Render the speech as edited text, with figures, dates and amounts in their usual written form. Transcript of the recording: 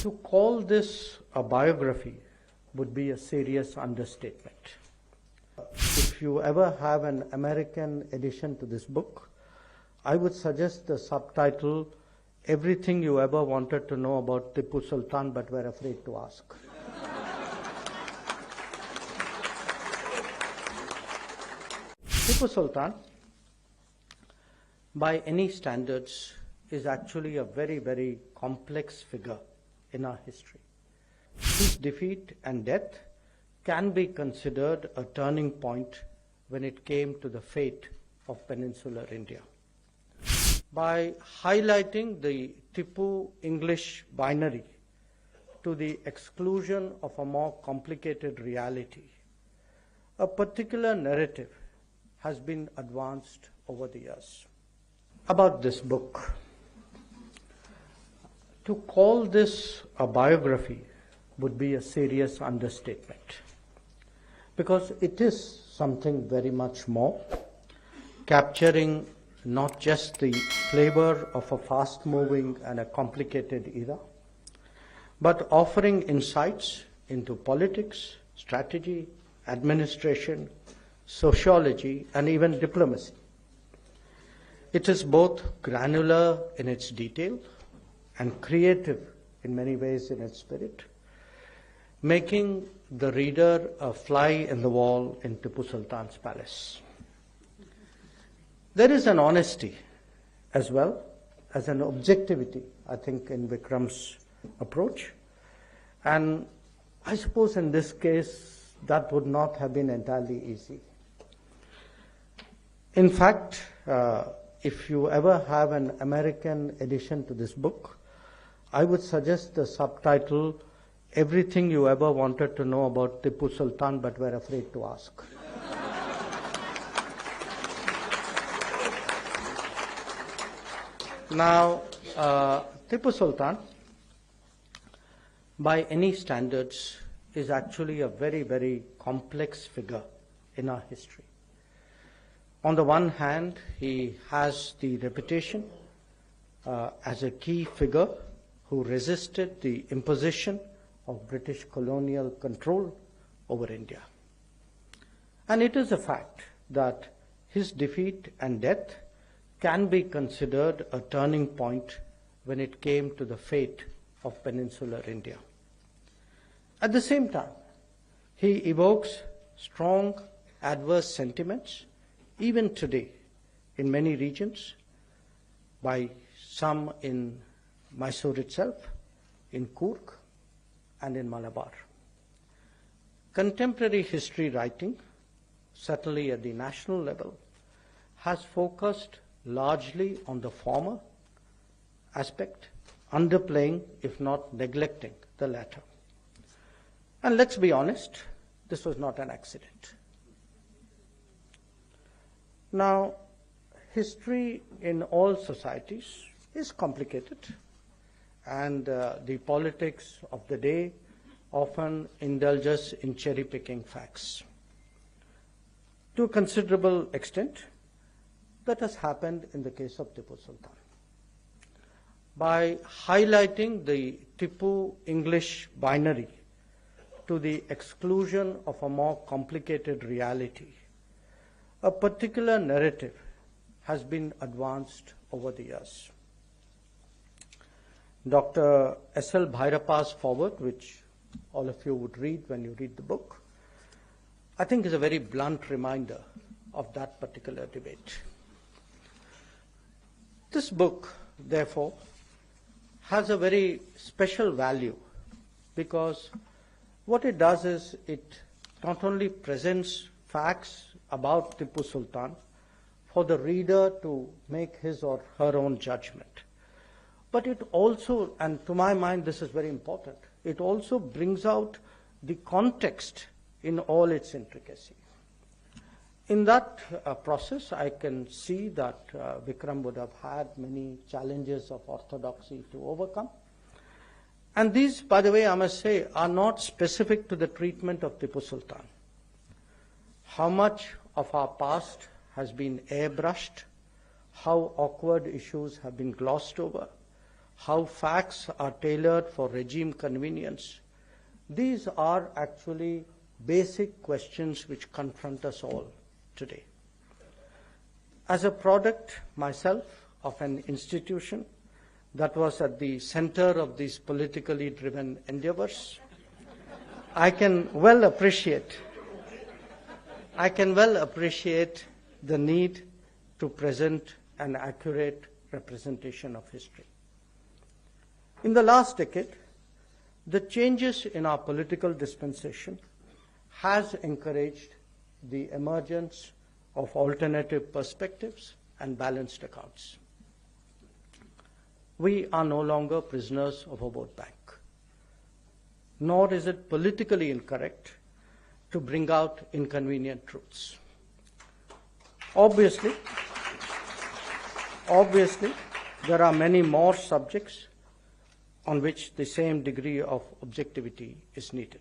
To call this a biography would be a serious understatement. If you ever have an American edition to this book, I would suggest the subtitle, Everything You Ever Wanted to Know About Tipu Sultan But Were Afraid to Ask. Tipu Sultan, by any standards, is actually a very, very complex figure in our history. His defeat and death can be considered a turning point when it came to the fate of peninsular India. By highlighting the Tippu English binary to the exclusion of a more complicated reality, a particular narrative has been advanced over the years. About this book, to call this a biography would be a serious understatement, because it is something very much more, capturing not just the flavor of a fast-moving and a complicated era, but offering insights into politics, strategy, administration, sociology, and even diplomacy. It is both granular in its detail and creative in many ways in its spirit, making the reader a fly in the wall in Tipu Sultan's palace. There is an honesty as well as an objectivity, I think, in Vikram's approach. And I suppose in this case, that would not have been entirely easy. In fact, if you ever have an American edition to this book, I would suggest the subtitle, Everything You Ever Wanted to Know About Tipu Sultan But Were Afraid to Ask. Now, Tipu Sultan, by any standards, is actually a very, very complex figure in our history. On the one hand, he has the reputation as a key figure who resisted the imposition of British colonial control over India. And it is a fact that his defeat and death can be considered a turning point when it came to the fate of peninsular India. At the same time, he evokes strong adverse sentiments, even today, in many regions, by some in Mysore itself, in Coorg, and in Malabar. Contemporary history writing, certainly at the national level, has focused largely on the former aspect, underplaying, if not neglecting, the latter. And let's be honest, this was not an accident. Now, history in all societies is complicated, and the politics of the day often indulges in cherry-picking facts. To a considerable extent, that has happened in the case of Tipu Sultan. By highlighting the Tippu English binary to the exclusion of a more complicated reality, a particular narrative has been advanced over the years. Dr. S.L. Bhairappa's foreword, which all of you would read when you read the book, I think is a very blunt reminder of that particular debate. This book, therefore, has a very special value because what it does is it not only presents facts about Tipu Sultan for the reader to make his or her own judgment, but it also, and to my mind this is very important, it also brings out the context in all its intricacy. In that process, I can see that Vikram would have had many challenges of orthodoxy to overcome. And these, by the way, I must say, are not specific to the treatment of Tipu Sultan. How much of our past has been airbrushed, how awkward issues have been glossed over, how facts are tailored for regime convenience. These are actually basic questions which confront us all today. As a product myself of an institution that was at the center of these politically driven endeavors, I can well appreciate the need to present an accurate representation of history. In the last decade, the changes in our political dispensation has encouraged the emergence of alternative perspectives and balanced accounts. We are no longer prisoners of a vote bank, nor is it politically incorrect to bring out inconvenient truths. Obviously, there are many more subjects on which the same degree of objectivity is needed.